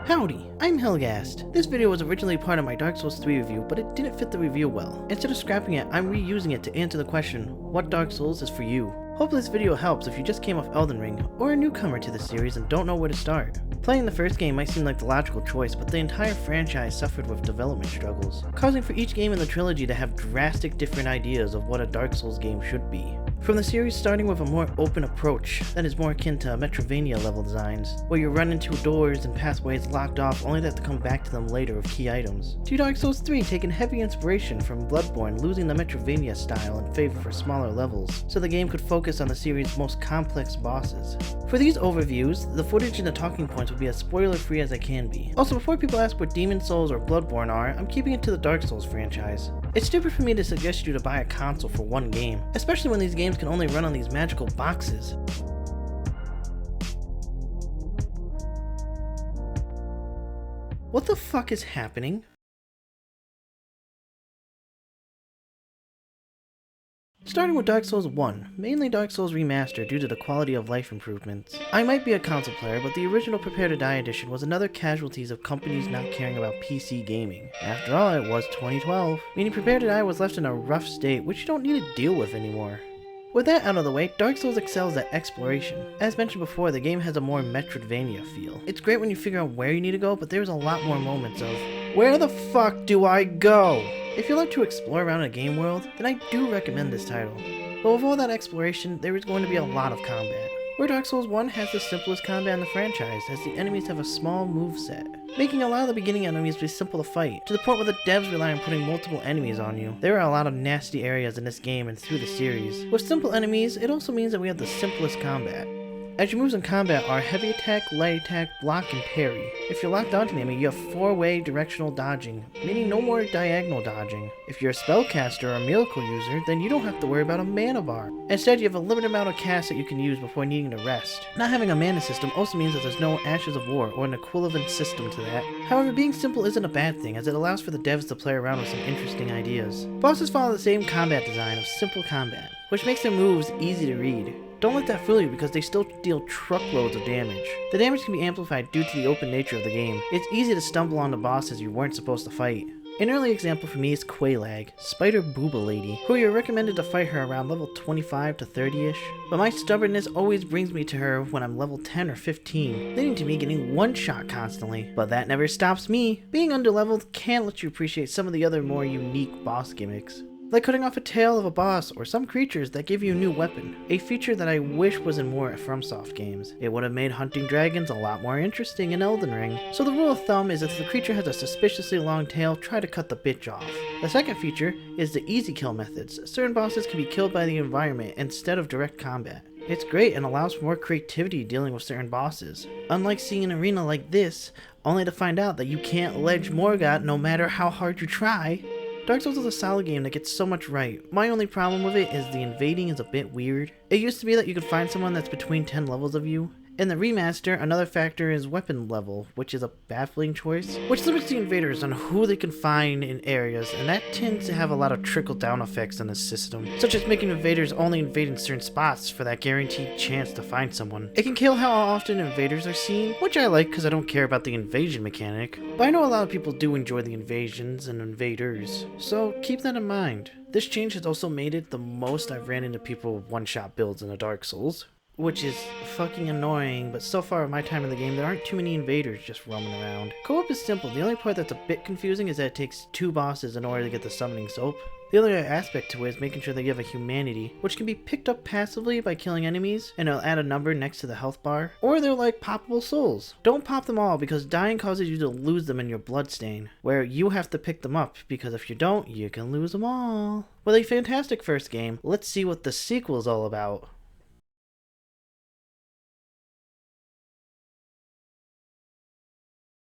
Howdy, I'm Helgast. This video was originally part of my Dark Souls 3 review, but it didn't fit the review well. Instead of scrapping it, I'm reusing it to answer the question, what Dark Souls is for you? Hopefully this video helps if you just came off Elden Ring, or a newcomer to the series and don't know where to start. Playing the first game might seem like the logical choice, but the entire franchise suffered with development struggles, causing for each game in the trilogy to have drastic different ideas of what a Dark Souls game should be. From the series starting with a more open approach that is more akin to Metroidvania level designs, where you run into doors and pathways locked off only to have to come back to them later with key items, to Dark Souls 3 taking heavy inspiration from Bloodborne, losing the Metroidvania style in favor for smaller levels, so the game could focus on the series' most complex bosses. For these overviews, the footage and the talking points will be as spoiler free as I can be. Also, before people ask what Demon Souls or Bloodborne are, I'm keeping it to the Dark Souls franchise. It's stupid for me to suggest you to buy a console for one game, especially when these games can only run on these magical boxes. What the fuck is happening? Starting with Dark Souls 1, mainly Dark Souls Remastered due to the quality of life improvements. I might be a console player, but the original Prepare to Die edition was another casualties of companies not caring about PC gaming. After all, it was 2012, meaning Prepare to Die was left in a rough state, which you don't need to deal with anymore. With that out of the way, Dark Souls excels at exploration. As mentioned before, the game has a more Metroidvania feel. It's great when you figure out where you need to go, but there's a lot more moments of, where the fuck do I go? If you like to explore around a game world, then I do recommend this title. But with all that exploration, there is going to be a lot of combat. Where Dark Souls 1 has the simplest combat in the franchise, as the enemies have a small moveset, making a lot of the beginning enemies be simple to fight, to the point where the devs rely on putting multiple enemies on you. There are a lot of nasty areas in this game and through the series. With simple enemies, it also means that we have the simplest combat. As your moves in combat are heavy attack, light attack, block, and parry. If you're locked onto an enemy, you have 4-way directional dodging, meaning no more diagonal dodging. If you're a spellcaster or a miracle user, then you don't have to worry about a mana bar. Instead, you have a limited amount of casts that you can use before needing to rest. Not having a mana system also means that there's no Ashes of War or an equivalent system to that. However, being simple isn't a bad thing, as it allows for the devs to play around with some interesting ideas. Bosses follow the same combat design of simple combat, which makes their moves easy to read. Don't let that fool you because they still deal truckloads of damage. The damage can be amplified due to the open nature of the game. It's easy to stumble onto bosses you weren't supposed to fight. An early example for me is Quelaag, Spider Booba Lady, who you're recommended to fight her around level 25 to 30ish, but my stubbornness always brings me to her when I'm level 10 or 15, leading to me getting one-shot constantly. But that never stops me. Being underleveled can let you appreciate some of the other more unique boss gimmicks, like cutting off a tail of a boss or some creatures that give you a new weapon, a feature that I wish was in more FromSoft games. It would have made hunting dragons a lot more interesting in Elden Ring. So the rule of thumb is if the creature has a suspiciously long tail, try to cut the bitch off. The second feature is the easy kill methods. Certain bosses can be killed by the environment instead of direct combat. It's great and allows for more creativity dealing with certain bosses. Unlike seeing an arena like this, only to find out that you can't ledge Morgott no matter how hard you try. Dark Souls is a solid game that gets so much right. My only problem with it is the invading is a bit weird. It used to be that you could find someone that's between 10 levels of you. In the remaster, another factor is weapon level, which is a baffling choice, which limits the invaders on who they can find in areas, and that tends to have a lot of trickle-down effects in the system, such as making invaders only invade in certain spots for that guaranteed chance to find someone. It can kill how often invaders are seen, which I like because I don't care about the invasion mechanic, but I know a lot of people do enjoy the invasions and invaders, so keep that in mind. This change has also made it the most I've ran into people with one-shot builds in a Dark Souls, which is fucking annoying, but so far in my time in the game, there aren't too many invaders just roaming around. Co-op is simple. The only part that's a bit confusing is that it takes 2 bosses in order to get the summoning soap. The other aspect to it is making sure that you have a humanity, which can be picked up passively by killing enemies, and it'll add a number next to the health bar, or they're like poppable souls. Don't pop them all because dying causes you to lose them in your bloodstain, where you have to pick them up because if you don't, you can lose them all. With a fantastic first game, let's see what the sequel is all about.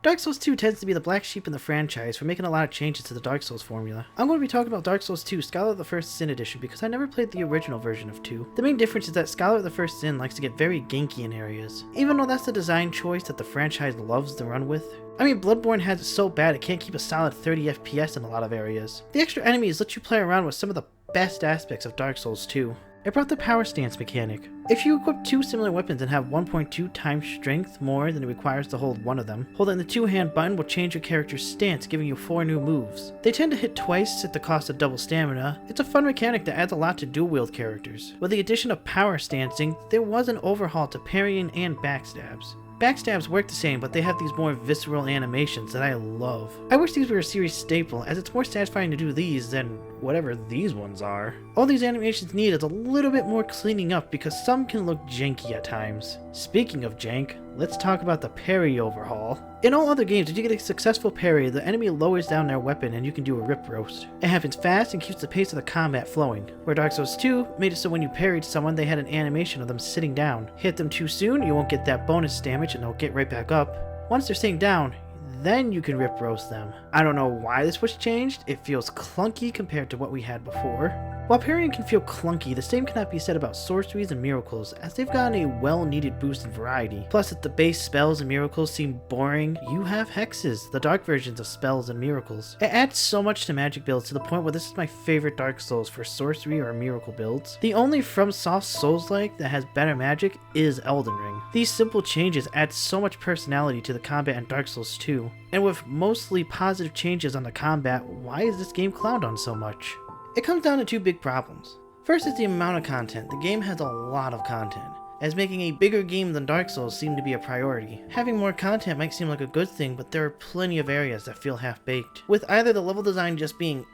Dark Souls 2 tends to be the black sheep in the franchise for making a lot of changes to the Dark Souls formula. I'm going to be talking about Dark Souls 2 Scholar of the First Sin edition because I never played the original version of 2. The main difference is that Scholar of the First Sin likes to get very ganky in areas, even though that's the design choice that the franchise loves to run with. I mean, Bloodborne has it so bad it can't keep a solid 30 FPS in a lot of areas. The extra enemies let you play around with some of the best aspects of Dark Souls 2. It brought the power stance mechanic. If you equip two similar weapons and have 1.2 times strength more than it requires to hold one of them, holding the two-hand button will change your character's stance, giving you 4 new moves. They tend to hit twice at the cost of double stamina. It's a fun mechanic that adds a lot to dual-wield characters. With the addition of power stancing, there was an overhaul to parrying and backstabs. Backstabs work the same, but they have these more visceral animations that I love. I wish these were a series staple, as it's more satisfying to do these than whatever these ones are. All these animations need is a little bit more cleaning up because some can look janky at times. Speaking of jank, let's talk about the parry overhaul. In all other games, if you get a successful parry, the enemy lowers down their weapon and you can do a rip roast. It happens fast and keeps the pace of the combat flowing, where Dark Souls 2 made it so when you parried someone they had an animation of them sitting down. Hit them too soon, you won't get that bonus damage and they'll get right back up. Once they're sitting down, then you can rip roast them. I don't know why this was changed, it feels clunky compared to what we had before. While parrying can feel clunky, the same cannot be said about sorceries and miracles, as they've gotten a well-needed boost in variety. Plus, if the base spells and miracles seem boring, you have hexes, the dark versions of spells and miracles. It adds so much to magic builds to the point where this is my favorite Dark Souls for sorcery or miracle builds. The only FromSoft Souls-like that has better magic is Elden Ring. These simple changes add so much personality to the combat in Dark Souls 2. And with mostly positive changes on the combat, why is this game clowned on so much? It comes down to 2 big problems. First is the amount of content. The game has a lot of content, as making a bigger game than Dark Souls seemed to be a priority. Having more content might seem like a good thing, but there are plenty of areas that feel half-baked, with either the level design just being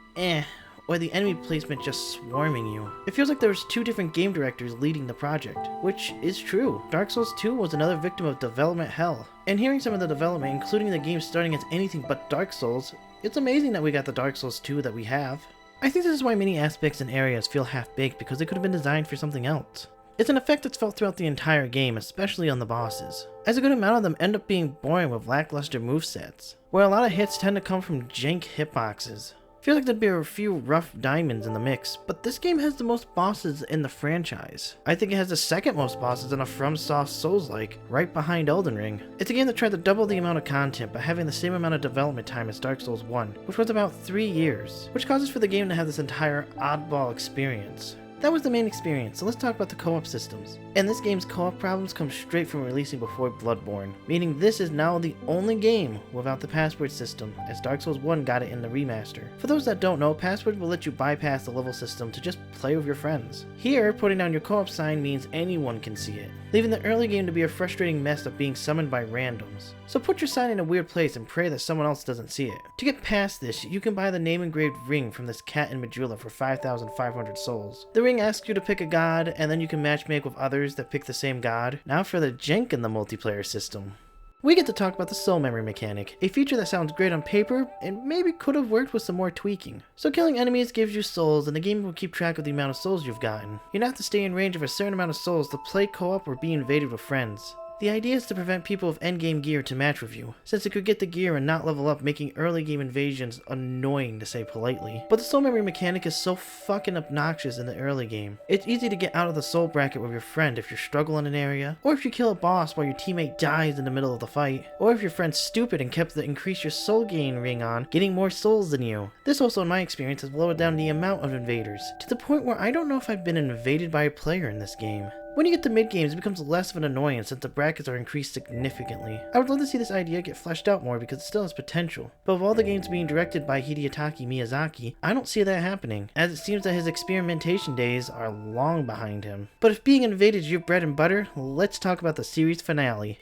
or the enemy placement just swarming you. It feels like there was 2 different game directors leading the project, which is true. Dark Souls 2 was another victim of development hell. And hearing some of the development, including the game starting as anything but Dark Souls, it's amazing that we got the Dark Souls 2 that we have. I think this is why many aspects and areas feel half-baked, because they could have been designed for something else. It's an effect that's felt throughout the entire game, especially on the bosses, as a good amount of them end up being boring with lackluster movesets, where a lot of hits tend to come from jank hitboxes. Feels like there'd be a few rough diamonds in the mix, but this game has the most bosses in the franchise. I think it has the second most bosses in a FromSoft Souls-like, right behind Elden Ring. It's a game that tried to double the amount of content, but having the same amount of development time as Dark Souls 1, which was about 3 years, which causes for the game to have this entire oddball experience. That was the main experience, so let's talk about the co-op systems. And this game's co-op problems come straight from releasing before Bloodborne, meaning this is now the only game without the password system, as Dark Souls 1 got it in the remaster. For those that don't know, password will let you bypass the level system to just play with your friends. Here, putting down your co-op sign means anyone can see it, leaving the early game to be a frustrating mess of being summoned by randoms. So put your sign in a weird place and pray that someone else doesn't see it. To get past this, you can buy the name-engraved ring from this cat in Madrila for 5,500 souls. The ring asks you to pick a god, and then you can matchmake with others that pick the same god. Now for the jank in the multiplayer system. We get to talk about the soul memory mechanic, a feature that sounds great on paper, and maybe could have worked with some more tweaking. So killing enemies gives you souls, and the game will keep track of the amount of souls you've gotten. You don't have to stay in range of a certain amount of souls to play co-op or be invaded with friends. The idea is to prevent people with endgame gear to match with you, since it could get the gear and not level up, making early game invasions annoying to say politely. But the soul memory mechanic is so fucking obnoxious in the early game. It's easy to get out of the soul bracket with your friend if you struggle in an area, or if you kill a boss while your teammate dies in the middle of the fight, or if your friend's stupid and kept the increase your soul gain ring on, getting more souls than you. This also in my experience has lowered down the amount of invaders, to the point where I don't know if I've been invaded by a player in this game. When you get to mid-games, it becomes less of an annoyance since the brackets are increased significantly. I would love to see this idea get fleshed out more because it still has potential, but with all the games being directed by Hideaki Miyazaki, I don't see that happening, as it seems that his experimentation days are long behind him. But if being invaded is your bread and butter, let's talk about the series finale.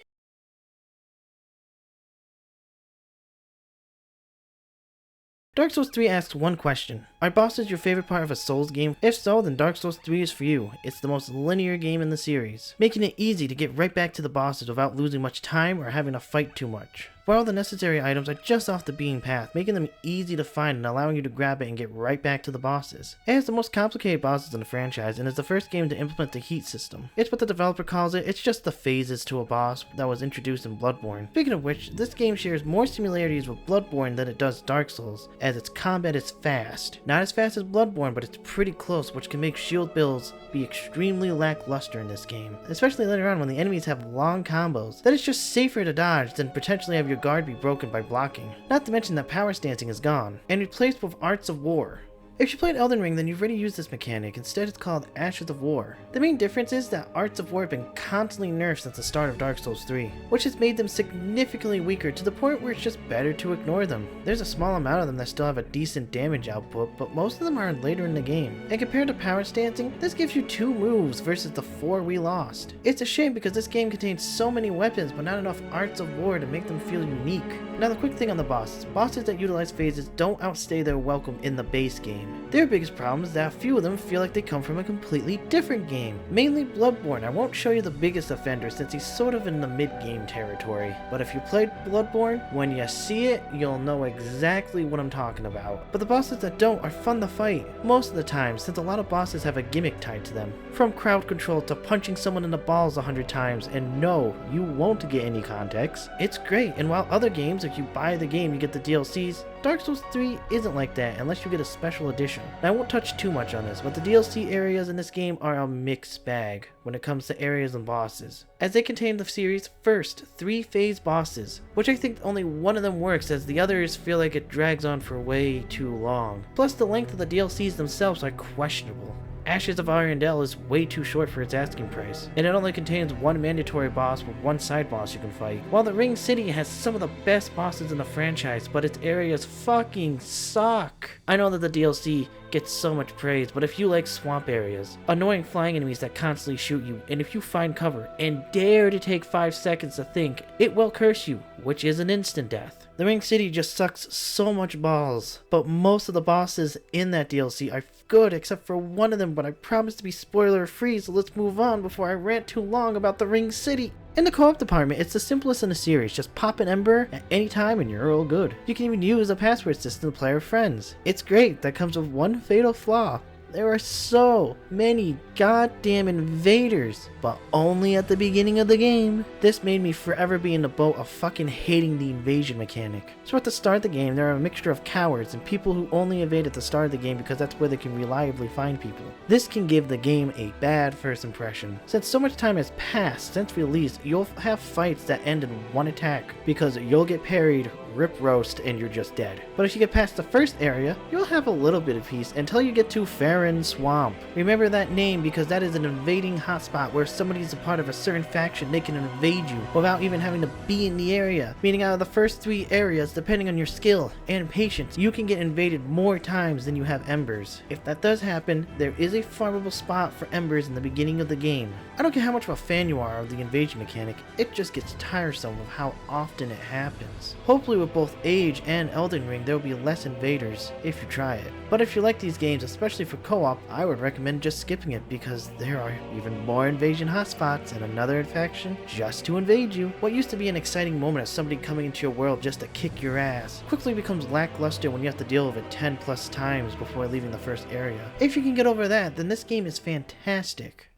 Dark Souls 3 asks one question: are bosses your favorite part of a Souls game? If so, then Dark Souls 3 is for you. It's the most linear game in the series, making it easy to get right back to the bosses without losing much time or having to fight too much. Where all the necessary items are just off the beaten path, making them easy to find and allowing you to grab it and get right back to the bosses. It has the most complicated bosses in the franchise and is the first game to implement the heat system. It's what the developer calls it, it's just the phases to a boss that was introduced in Bloodborne. Speaking of which, this game shares more similarities with Bloodborne than it does Dark Souls, as its combat is fast. Not as fast as Bloodborne, but it's pretty close, which can make shield builds be extremely lackluster in this game, especially later on when the enemies have long combos that it's just safer to dodge than potentially have your guard be broken by blocking. Not to mention that power stancing is gone, and replaced with Arts of War. If you played Elden Ring, then you've already used this mechanic. Instead, it's called Ashes of War. The main difference is that Arts of War have been constantly nerfed since the start of Dark Souls 3, which has made them significantly weaker to the point where it's just better to ignore them. There's a small amount of them that still have a decent damage output, but most of them are later in the game. And compared to power stancing, this gives you 2 moves versus the 4 we lost. It's a shame because this game contains so many weapons but not enough Arts of War to make them feel unique. Now the quick thing on the bosses. Bosses that utilize phases don't outstay their welcome in the base game. Their biggest problem is that a few of them feel like they come from a completely different game. Mainly Bloodborne. I won't show you the biggest offender since he's sort of in the mid-game territory. But if you played Bloodborne, when you see it, you'll know exactly what I'm talking about. But the bosses that don't are fun to fight, most of the time, since a lot of bosses have a gimmick tied to them. From crowd control to punching someone in the balls 100 times, and no, you won't get any context. It's great, and while other games, if you buy the game, you get the DLCs, Dark Souls 3 isn't like that unless you get a special edition. Now, I won't touch too much on this, but the DLC areas in this game are a mixed bag when it comes to areas and bosses, as they contain the series' first 3 phase bosses, which I think only one of them works as the others feel like it drags on for way too long. Plus, the length of the DLCs themselves are questionable. Ashes of Arundel is way too short for its asking price, and it only contains 1 mandatory boss with 1 side boss you can fight. While the Ring City has some of the best bosses in the franchise, but its areas fucking suck. I know that the DLC gets so much praise, but if you like swamp areas, annoying flying enemies that constantly shoot you, and if you find cover and dare to take 5 seconds to think, it will curse you, which is an instant death. The Ring City just sucks so much balls, but most of the bosses in that DLC are good except for one of them, but I promise to be spoiler free, so let's move on before I rant too long about the Ring City. In the co-op department, it's the simplest in the series. Just pop an ember at any time and you're all good. You can even use a password system to play with friends. It's great. That comes with one fatal flaw. There are so many goddamn invaders, but only at the beginning of the game. This made me forever be in the boat of fucking hating the invasion mechanic. So at the start of the game, there are a mixture of cowards and people who only invade at the start of the game because that's where they can reliably find people. This can give the game a bad first impression. Since so much time has passed since release, you'll have fights that end in one attack because you'll get parried, rip roast, and you're just dead. But if you get past the first area, you'll have a little bit of peace until you get to Farron Swamp. Remember that name because that is an invading hotspot where if somebody's a part of a certain faction, they can invade you without even having to be in the area. Meaning out of the first 3 areas, depending on your skill and patience, you can get invaded more times than you have embers. If that does happen, there is a farmable spot for embers in the beginning of the game. I don't care how much of a fan you are of the invasion mechanic, it just gets tiresome of how often it happens. Hopefully with both Age and Elden Ring, there will be less invaders if you try it. But if you like these games, especially for co-op, I would recommend just skipping it because there are even more invasion hotspots and another infection just to invade you. What used to be an exciting moment of somebody coming into your world just to kick your ass quickly becomes lackluster when you have to deal with it 10 plus times before leaving the first area. If you can get over that, then this game is fantastic.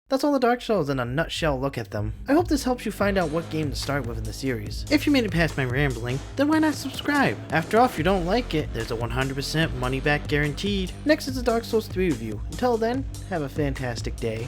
That's all the Dark Souls in a nutshell look at them. I hope this helps you find out what game to start with in the series. If you made it past my rambling, then why not subscribe? After all, if you don't like it, there's a 100% money back guaranteed. Next is the Dark Souls 3 review. Until then, have a fantastic day.